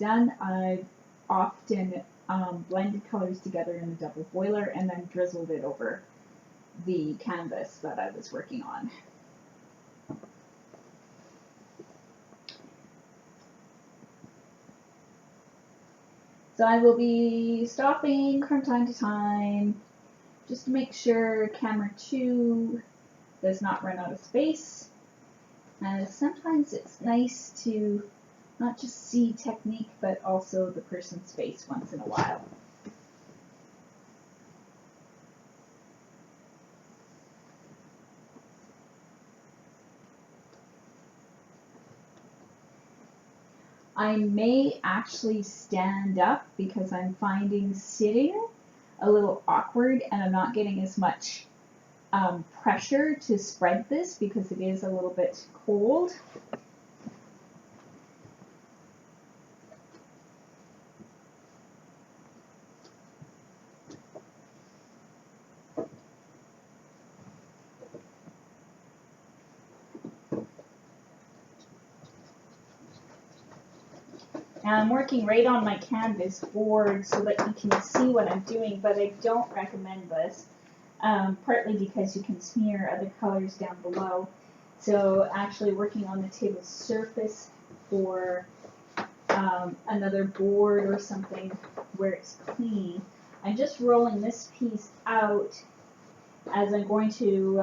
done, I've often blended colors together in a double boiler and then drizzled it over the canvas that I was working on. So I will be stopping from time to time just to make sure camera 2 does not run out of space. Sometimes it's nice to not just see technique, but also the person's face once in a while. I may actually stand up because I'm finding sitting a little awkward and I'm not getting as much pressure to spread this because it is a little bit cold. Now I'm working right on my canvas board so that you can see what I'm doing, but I don't recommend this, partly because you can smear other colors down below. So actually working on the table surface for another board or something where it's clean, I'm just rolling this piece out as I'm going to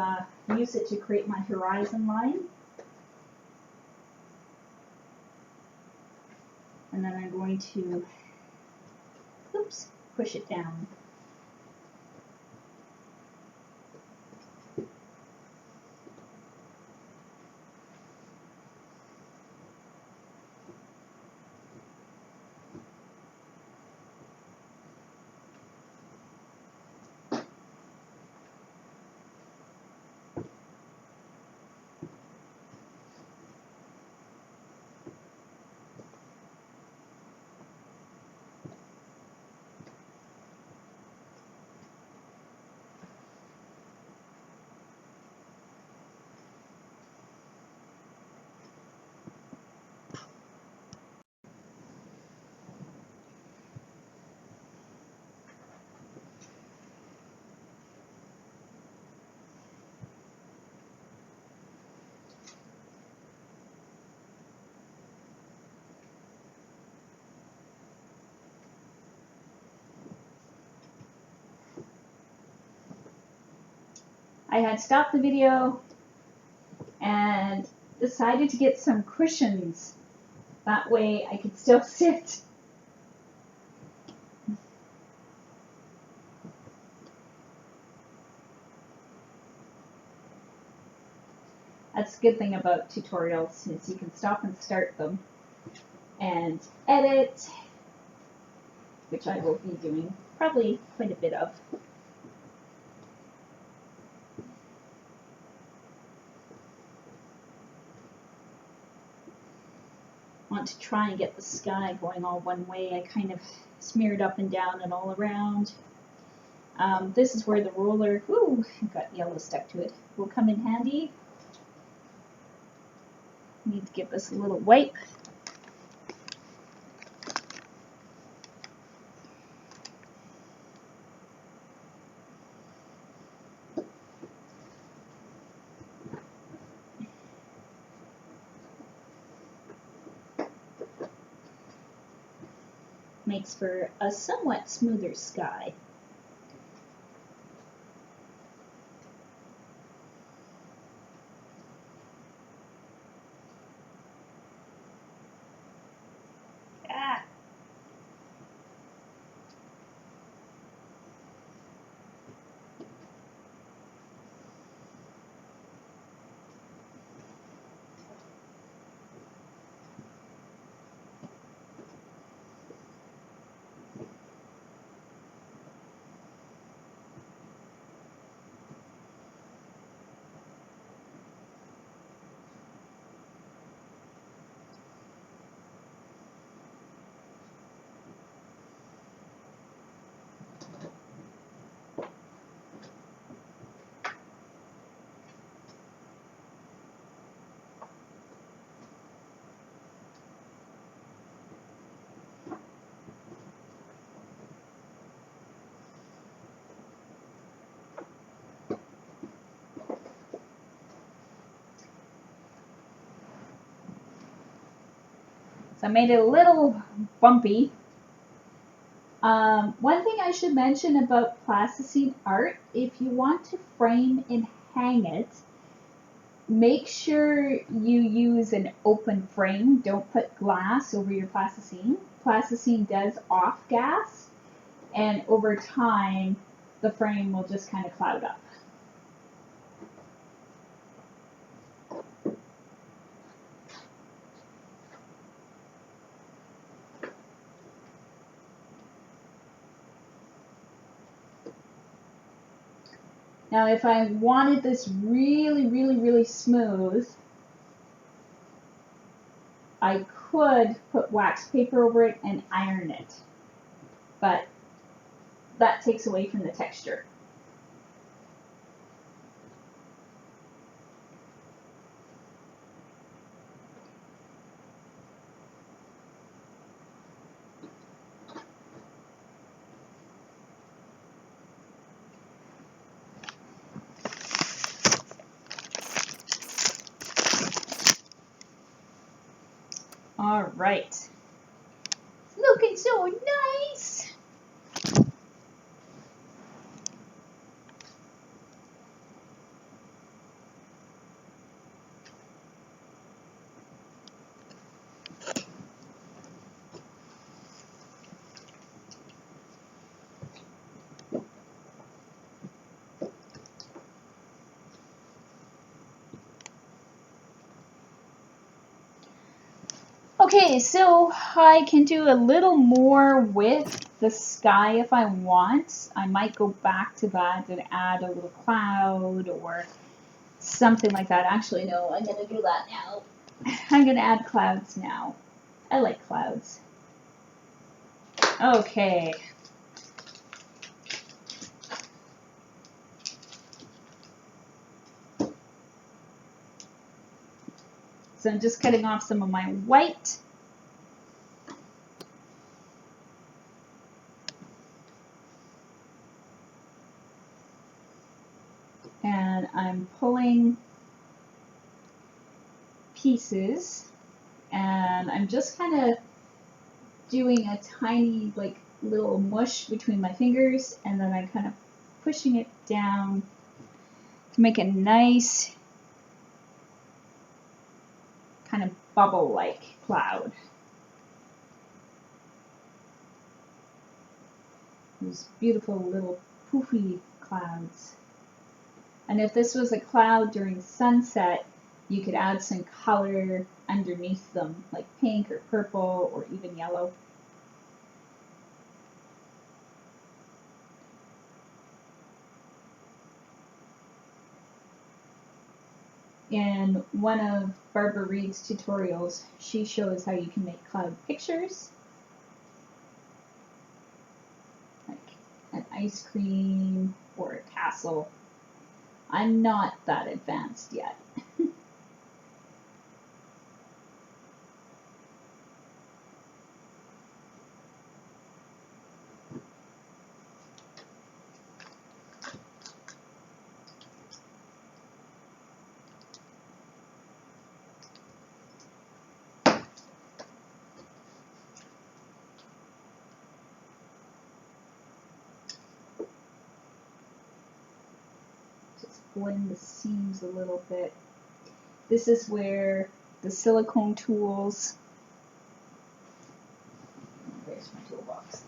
use it to create my horizon line. And then I'm going to, oops, push it down. I had stopped the video and decided to get some cushions. That way I could still sit. That's a good thing about tutorials, is you can stop and start them and edit, which I will be doing probably quite a bit of. Want to try and get the sky going all one way. I kind of smeared up and down and all around. This is where the roller, ooh, got yellow stuck to it, will come in handy. Need to give this a little wipe. Makes for a somewhat smoother sky. Ah. So I made it a little bumpy. One thing I should mention about plasticine art, if you want to frame and hang it, make sure you use an open frame. Don't put glass over your plasticine. Plasticine does off gas, and over time the frame will just kind of cloud up. Now if I wanted this really smooth, I could put wax paper over it and iron it, but that takes away from the texture. All right, it's looking so nice. Okay, so I can do a little more with the sky if I want. I might go back to that and add a little cloud or something like that. Actually, no, I'm going to do that now. I'm going to add clouds now. I like clouds. Okay. So I'm just cutting off some of my white. And I'm pulling pieces, and I'm just kind of doing a tiny like little mush between my fingers, and then I'm kind of pushing it down to make a nice kind of bubble-like cloud. Those beautiful little poofy clouds. And if this was a cloud during sunset, you could add some color underneath them, like pink or purple or even yellow. In one of Barbara Reed's tutorials, she shows how you can make cloud pictures, like an ice cream or a castle. I'm not that advanced yet. Blend the seams a little bit. This is where the silicone tools, there's my toolbox.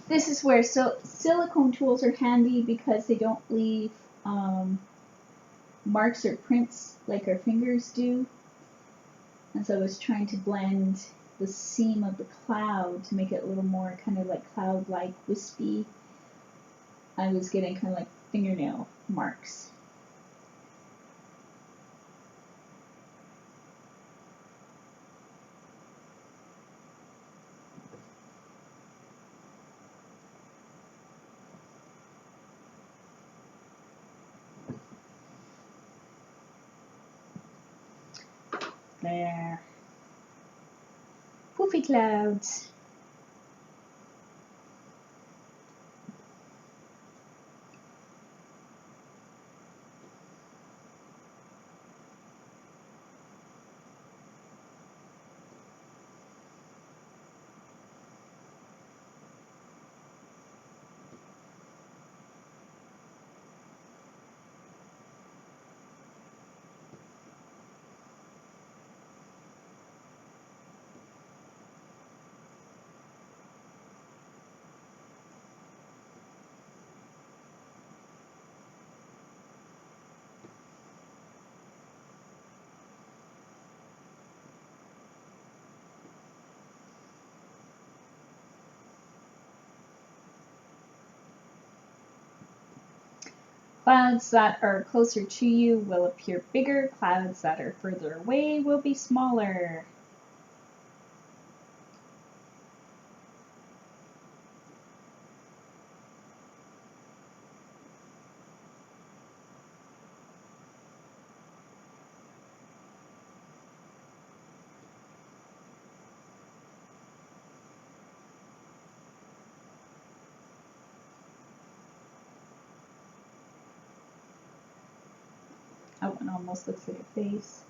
This is where silicone tools are handy because they don't leave marks or prints like our fingers do. And so I was trying to blend the seam of the cloud to make it a little more kind of like cloud-like, wispy. I was getting kind of like fingernail marks. There. Poofy clouds. Clouds that are closer to you will appear bigger. Clouds that are further away will be smaller. That one almost looks like a face.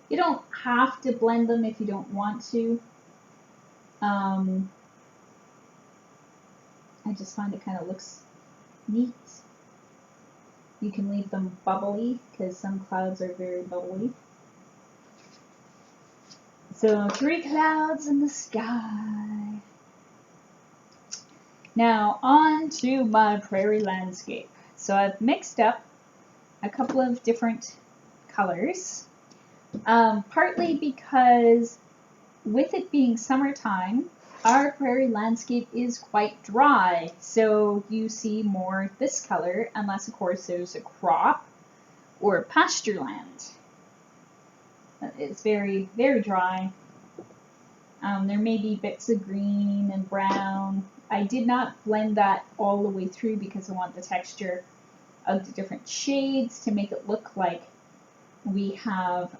You don't have to blend them if you don't want to. I just find it kind of looks neat. You can leave them bubbly because some clouds are very bubbly. So 3 clouds in the sky. Now on to my prairie landscape. So I've mixed up a couple of different colors, partly because with it being summertime, our prairie landscape is quite dry, so you see more this color, unless of course there's a crop or pasture land. It's very, very dry. There may be bits of green and brown. I did not blend that all the way through because I want the texture of the different shades to make it look like we have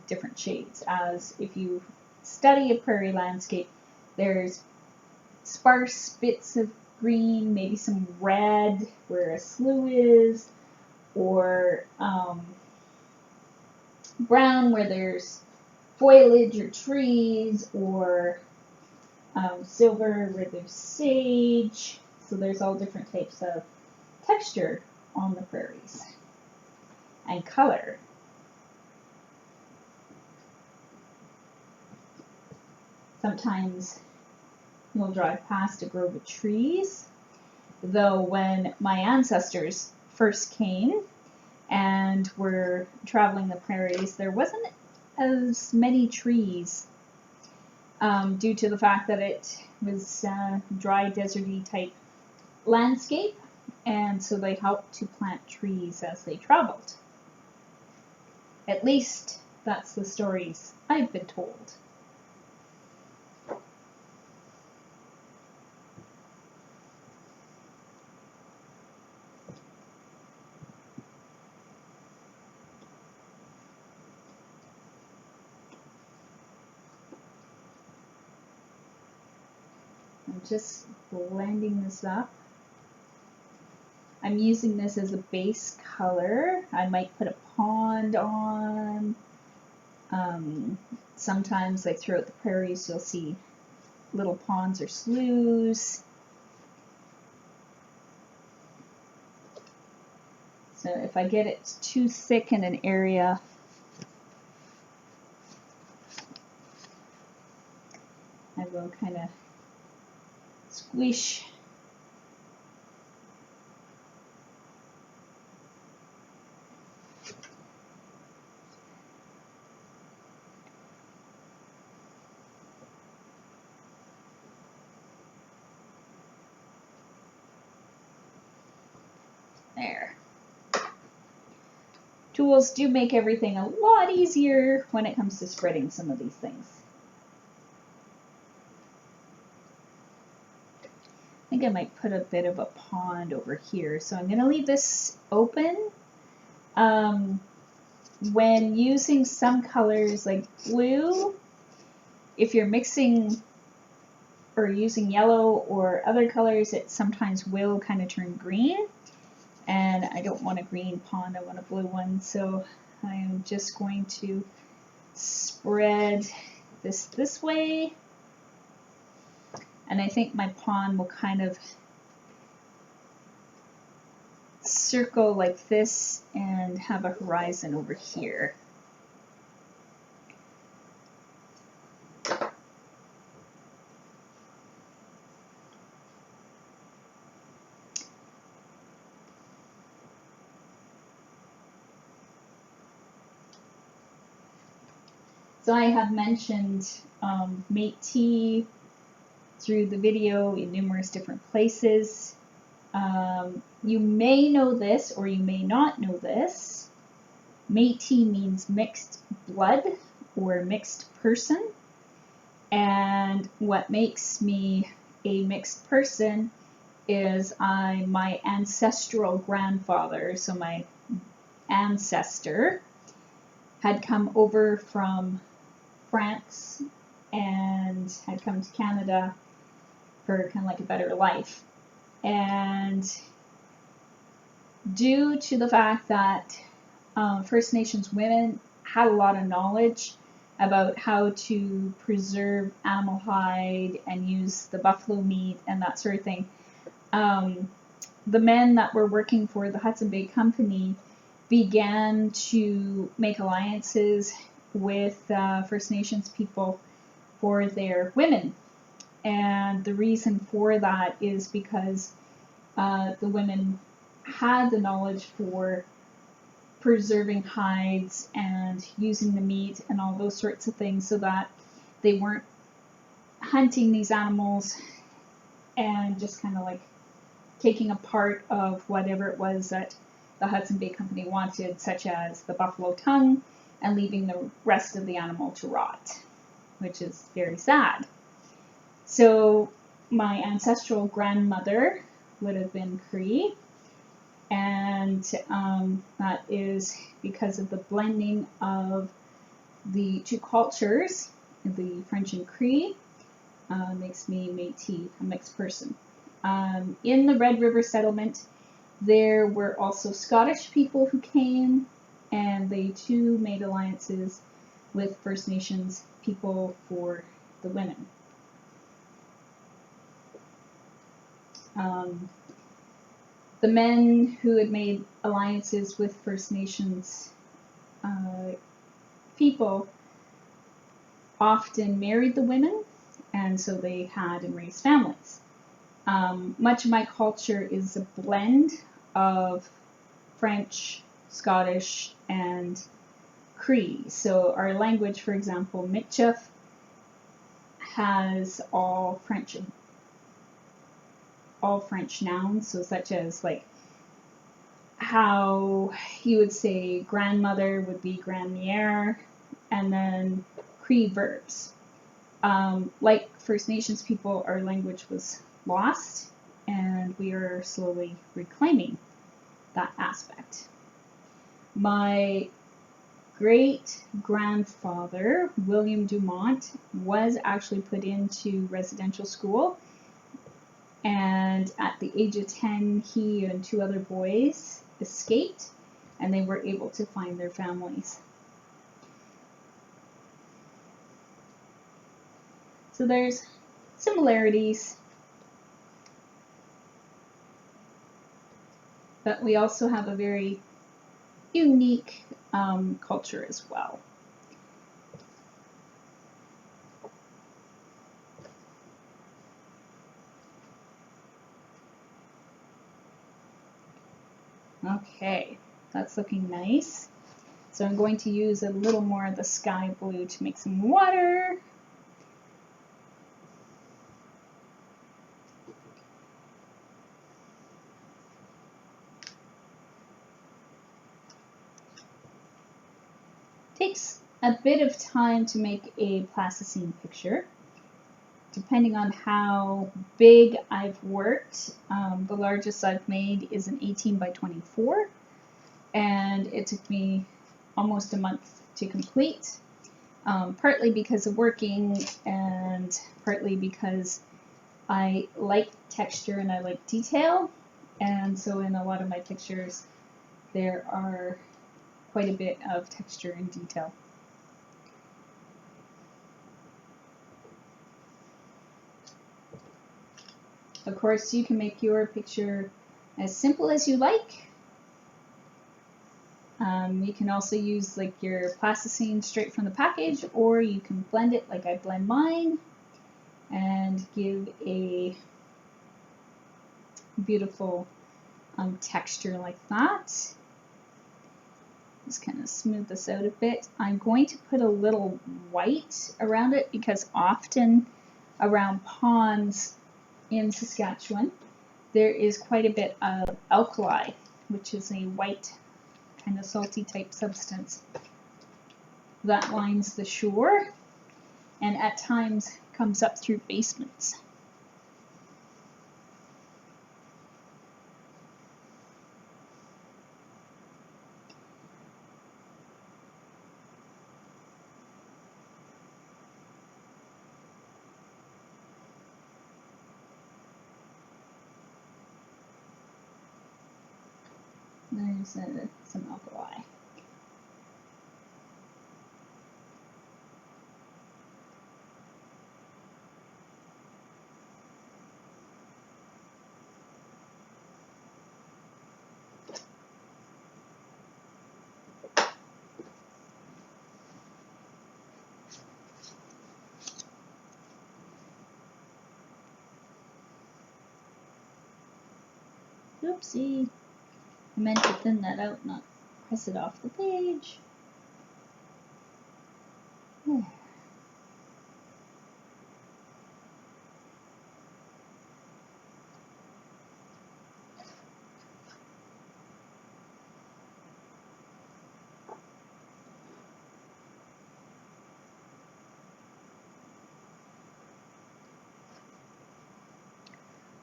different shades. As if you study a prairie landscape, there's sparse bits of green, maybe some red where a slough is, or brown where there's foliage or trees, or silver where there's sage. So there's all different types of texture on the prairies and color. Sometimes you'll drive past a grove of trees, though when my ancestors first came and were traveling the prairies, there wasn't as many trees due to the fact that it was dry, deserty type landscape, and so they helped to plant trees as they traveled. At least that's the stories I've been told. I'm just blending this up. I'm using this as a base color. I might put a pond on. Sometimes, like throughout the prairies, you'll see little ponds or sloughs. So if I get it too thick in an area, I will kind of squish. There. Tools do make everything a lot easier when it comes to spreading some of these things. I think I might put a bit of a pond over here. So I'm going to leave this open. When using some colors like blue, if you're mixing or using yellow or other colors, it sometimes will kind of turn green. And I don't want a green pond, I want a blue one. So I am just going to spread this way. And I think my pond will kind of circle like this and have a horizon over here. So I have mentioned Métis through the video in numerous different places. You may know this or you may not know this. Métis means mixed blood or mixed person. And what makes me a mixed person is my ancestral grandfather, so my ancestor, had come over from France and had come to Canada for kind of like a better life. And due to the fact that First Nations women had a lot of knowledge about how to preserve animal hide and use the buffalo meat and that sort of thing, the men that were working for the Hudson Bay Company began to make alliances with First Nations people for their women. And the reason for that is because the women had the knowledge for preserving hides and using the meat and all those sorts of things, so that they weren't hunting these animals and just kind of like taking a part of whatever it was that the Hudson Bay Company wanted, such as the buffalo tongue, and leaving the rest of the animal to rot, which is very sad. So my ancestral grandmother would have been Cree, and that is because of the blending of the two cultures, the French and Cree, makes me Métis, a mixed person. In the Red River settlement, there were also Scottish people who came, and they too made alliances with First Nations people for the women. The men who had made alliances with First Nations people often married the women, and so they had and raised families. Much of my culture is a blend of French, Scottish, and Cree. So our language, for example, Michif, has all French nouns, so such as like how you would say grandmother would be grandmère, and then Cree verbs. Like First Nations people, our language was lost, and we are slowly reclaiming that aspect. My great-grandfather, William Dumont, was actually put into residential school, and at the age of 10, he and 2 other boys escaped, and they were able to find their families. So there's similarities, but we also have a very unique culture as well. Okay, that's looking nice. So I'm going to use a little more of the sky blue to make some water. Takes a bit of time to make a plasticine picture, depending on how big I've worked. The largest I've made is an 18 by 24, and it took me almost a month to complete, partly because of working and partly because I like texture and I like detail, and so in a lot of my pictures there are quite a bit of texture and detail. Of course, you can make your picture as simple as you like. You can also use like your plasticine straight from the package, or you can blend it like I blend mine and give a beautiful texture like that. Just kind of smooth this out a bit. I'm going to put a little white around it because often around ponds in Saskatchewan, there is quite a bit of alkali, which is a white, kind of salty type substance that lines the shore and at times comes up through basements. There's some alkali. Oopsie. I meant to thin that out, not press it off the page. There.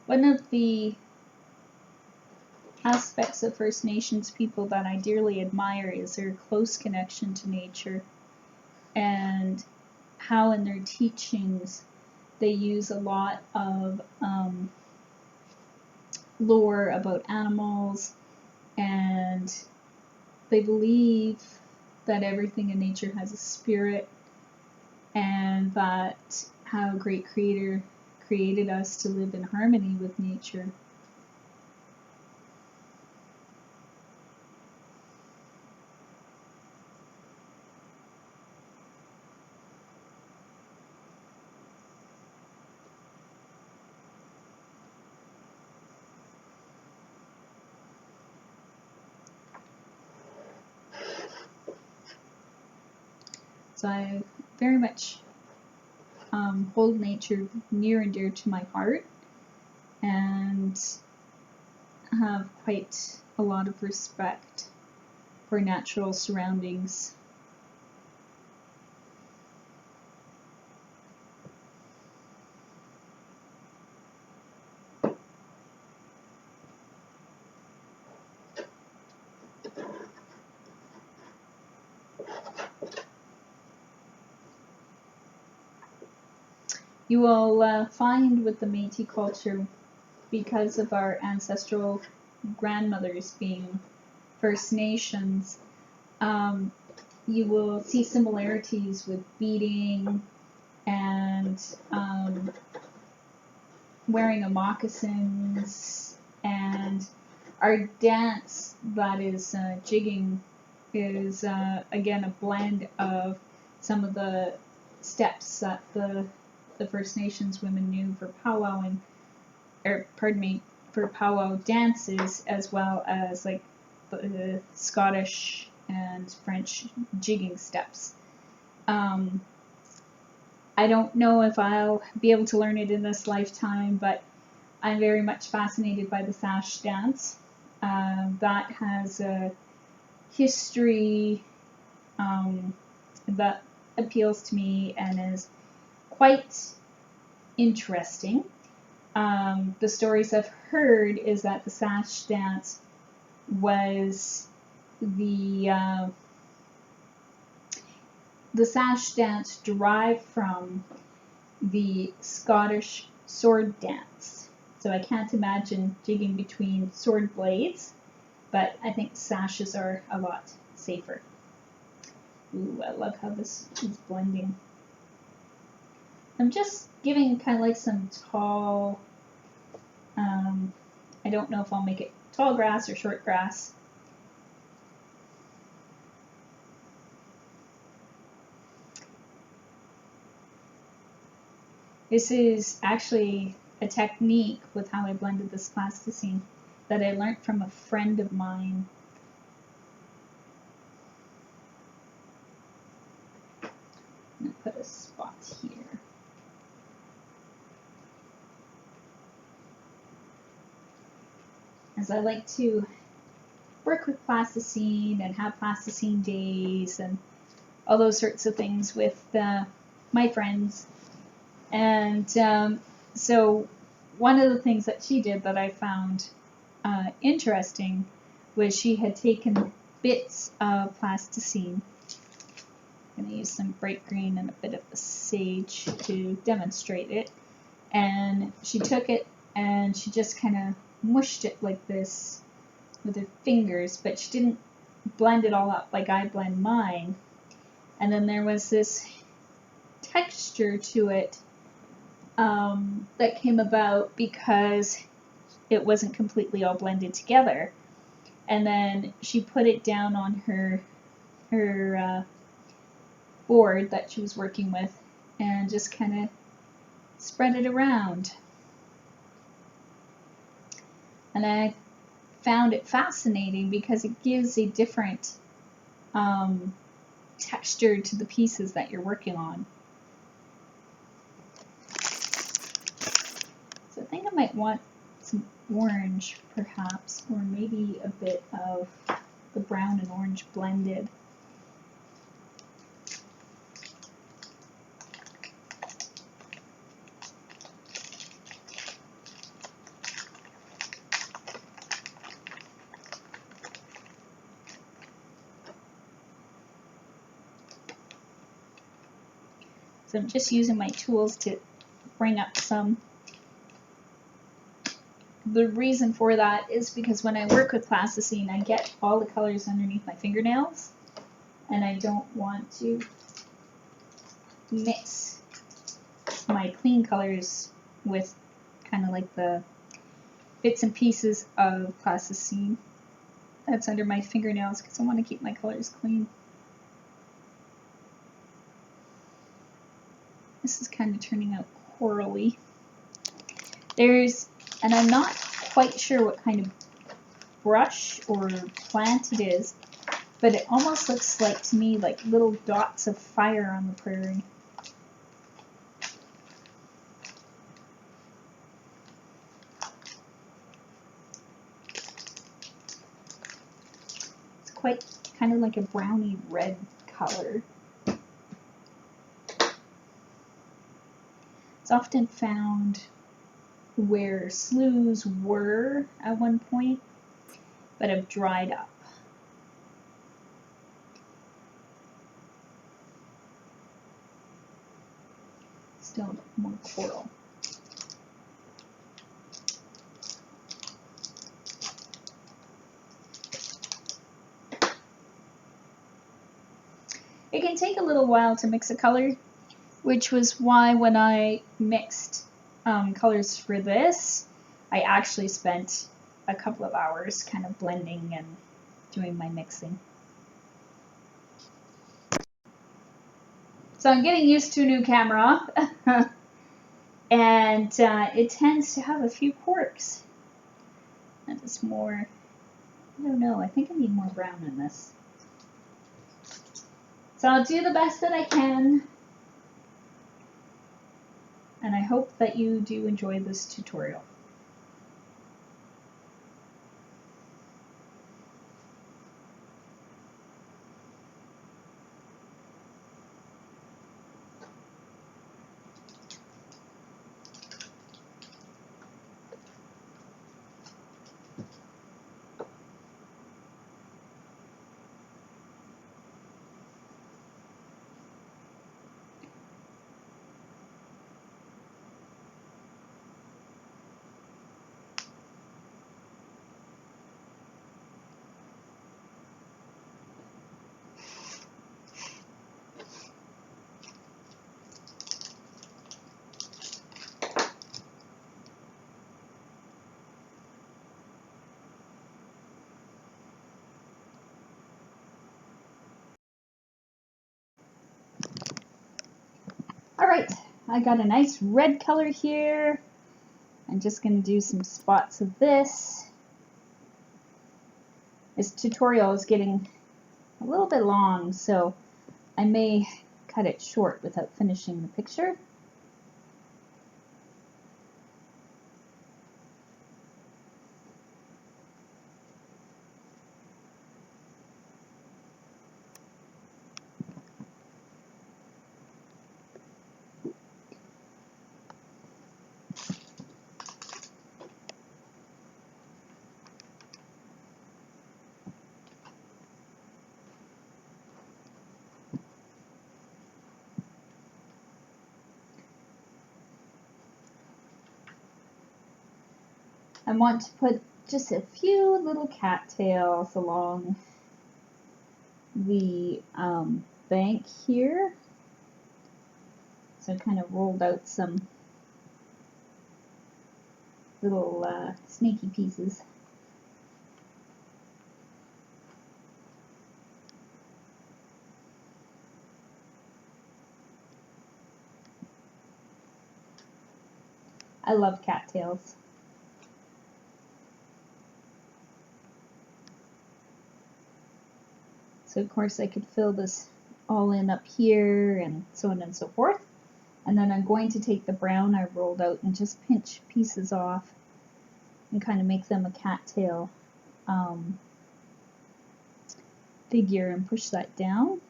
One of the aspects of First Nations people that I dearly admire is their close connection to nature and how in their teachings they use a lot of lore about animals, and they believe that everything in nature has a spirit and that how a great creator created us to live in harmony with nature. So I very much hold nature near and dear to my heart and have quite a lot of respect for natural surroundings. You will find with the Métis culture, because of our ancestral grandmothers being First Nations, you will see similarities with beading and wearing of moccasins, and our dance that is jigging is again a blend of some of the steps that the First Nations women knew for powwowing, or pardon me, for powwow dances, as well as like the Scottish and French jigging steps. I don't know if I'll be able to learn it in this lifetime, but I'm very much fascinated by the Sash Dance. That has a history that appeals to me and is quite interesting. The stories I've heard is that the Sash Dance was the Sash Dance derived from the Scottish sword dance. So I can't imagine jigging between sword blades, but I think sashes are a lot safer. Ooh, I love how this is blending. I'm just giving kind of like some tall, I don't know if I'll make it tall grass or short grass. This is actually a technique with how I blended this plasticine that I learned from a friend of mine. I'm going to put a spot here. as I like to work with plasticine and have plasticine days and all those sorts of things with my friends. And so one of the things that she did that I found interesting was she had taken bits of plasticine. I'm going to use some bright green and a bit of the sage to demonstrate it. And she took it and she just kind of mushed it like this with her fingers, but she didn't blend it all up like I blend mine. And then there was this texture to it that came about because it wasn't completely all blended together. And then she put it down on her board that she was working with and just kind of spread it around. And I found it fascinating because it gives a different texture to the pieces that you're working on. So I think I might want some orange perhaps, or maybe a bit of the brown and orange blended. So I'm just using my tools to bring up some. The reason for that is because when I work with plasticine, I get all the colors underneath my fingernails, and I don't want to mix my clean colors with kind of like the bits and pieces of plasticine that's under my fingernails, because I want to keep my colors clean. This is kind of turning out corally. And I'm not quite sure what kind of brush or plant it is, but it almost looks like to me like little dots of fire on the prairie. It's quite kind of like a browny red color. It's often found where sloughs were at one point, but have dried up. Still more coral. It can take a little while to mix a color, which was why when I mixed colors for this, I actually spent a couple of hours kind of blending and doing my mixing. So I'm getting used to a new camera, and it tends to have a few quirks. And it's more, I don't know, I think I need more brown in this. So I'll do the best that I can. And I hope that you do enjoy this tutorial. Alright, I got a nice red color here. I'm just going to do some spots of this. This tutorial is getting a little bit long, so I may cut it short without finishing the picture. I want to put just a few little cattails along the bank here. So I kind of rolled out some little snaky pieces. I love cattails. So of course I could fill this all in up here and so on and so forth. And then I'm going to take the brown I rolled out and just pinch pieces off and kind of make them a cattail figure and push that down.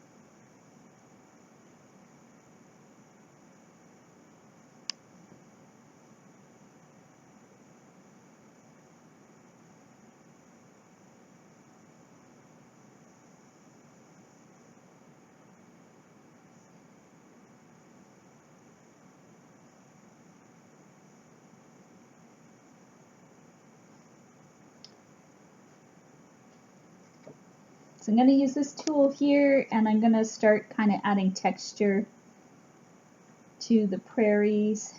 So I'm going to use this tool here and I'm going to start kind of adding texture to the prairies.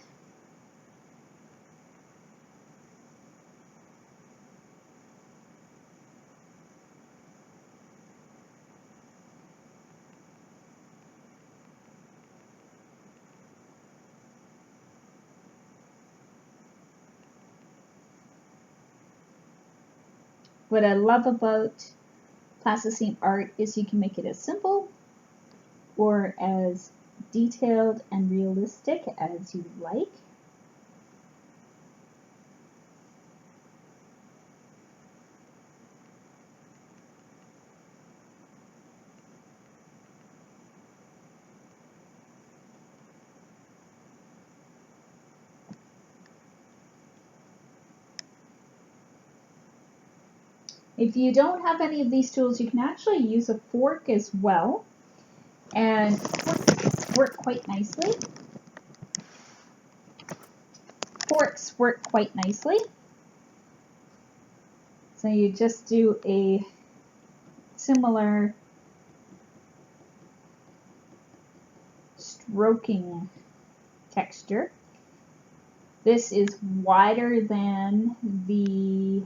What I love about Plasticine art is you can make it as simple or as detailed and realistic as you like. If you don't have any of these tools, you can actually use a fork as well, and forks work quite nicely. So you just do a similar stroking texture. This is wider than the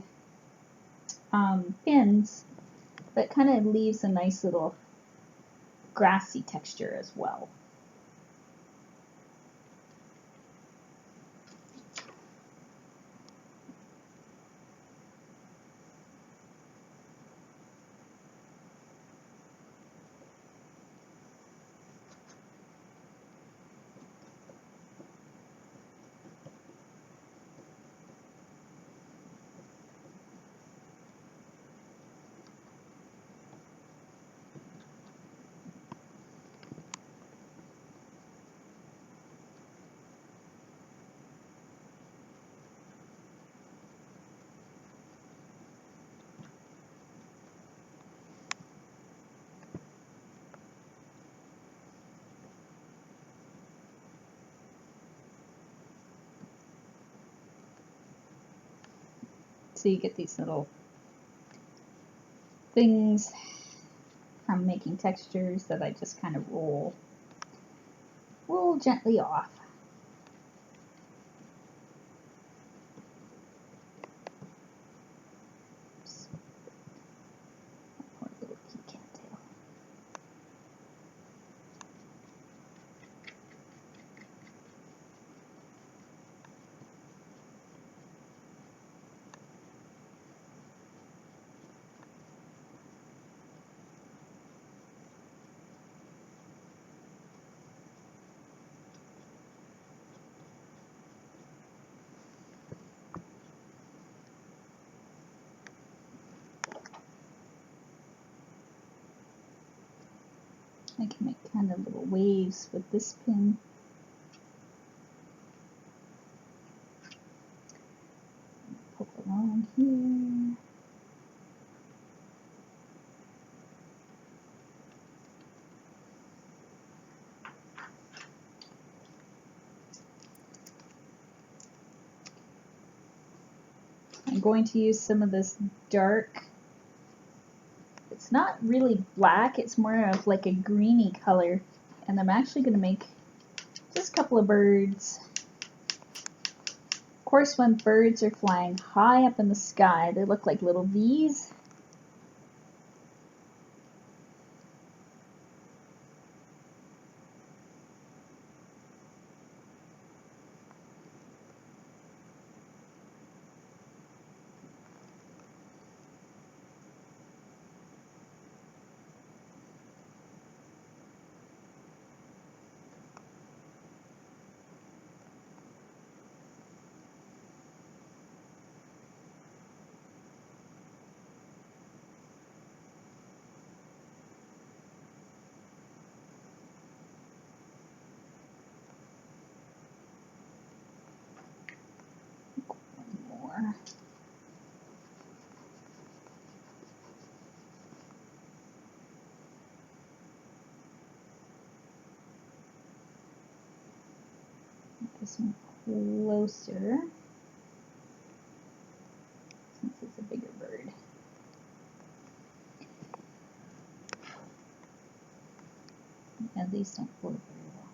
pins, but kind of leaves a nice little grassy texture as well. So you get these little things from making textures that I just kind of roll gently off. Oops. Poor little pecan tail. I can make kind of little waves with this pin. Poke along here. I'm going to use some of this dark, it's not really black, it's more of like a greeny color, and I'm actually going to make just a couple of birds. Of course, when birds are flying high up in the sky, they look like little V's. More. Get this one closer, since it's a bigger bird. And these don't float very well.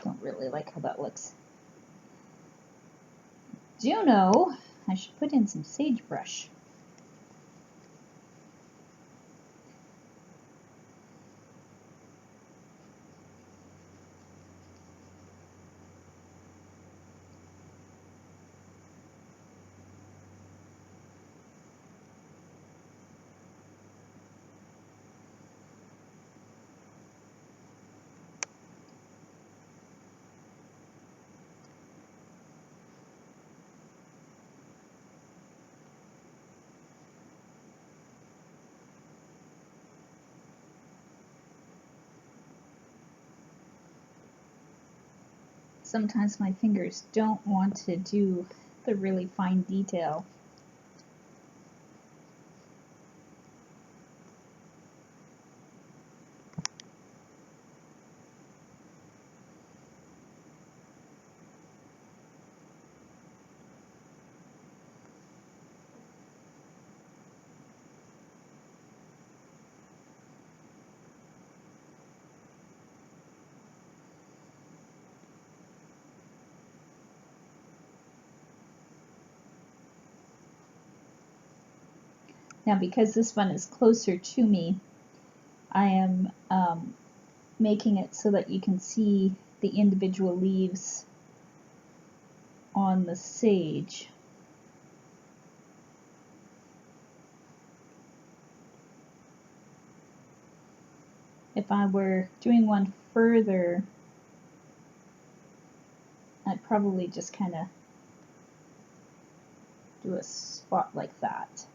Don't really like how that looks. Do you know, I should put in some sagebrush. Sometimes my fingers don't want to do the really fine detail. Now, because this one is closer to me, I am making it so that you can see the individual leaves on the sage. If I were doing one further, I'd probably just kind of do a spot like that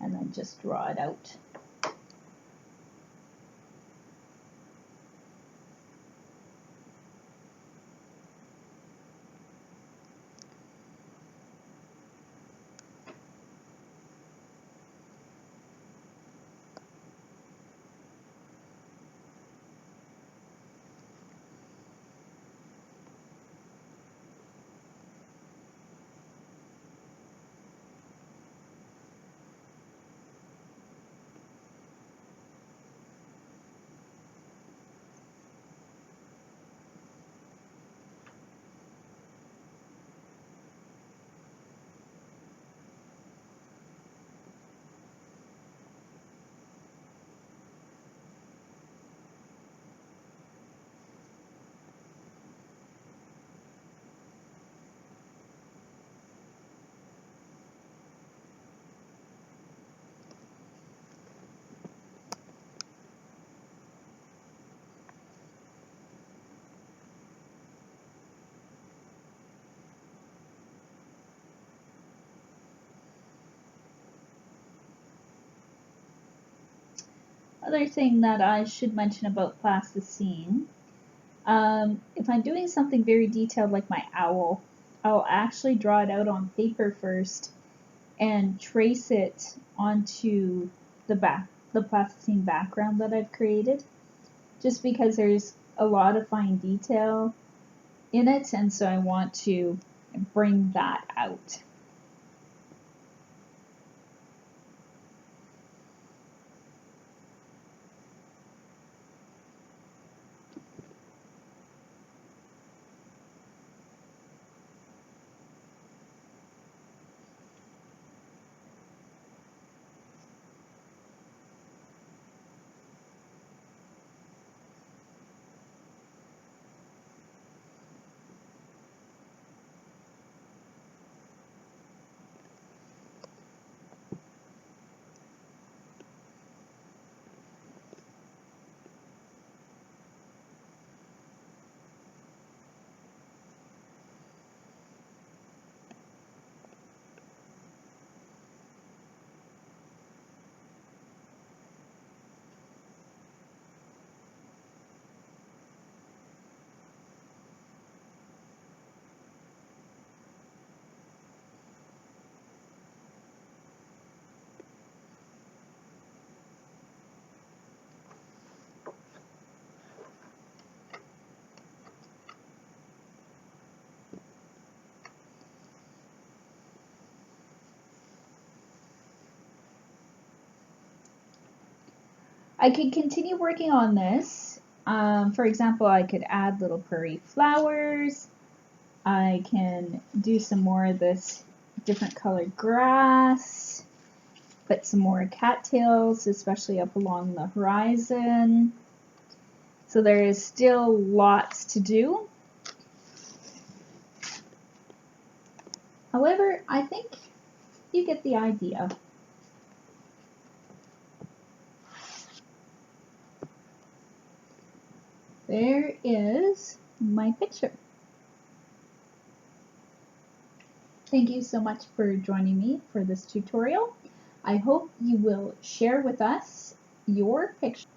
and then just draw it out. Other thing that I should mention about Plasticine, if I'm doing something very detailed like my owl, I'll actually draw it out on paper first and trace it onto the Plasticine background that I've created, just because there's a lot of fine detail in it, and so I want to bring that out. I could continue working on this. For example, I could add little prairie flowers. I can do some more of this different colored grass, put some more cattails, especially up along the horizon. So there is still lots to do. However, I think you get the idea. There is my picture. Thank you so much for joining me for this tutorial. I hope you will share with us your picture.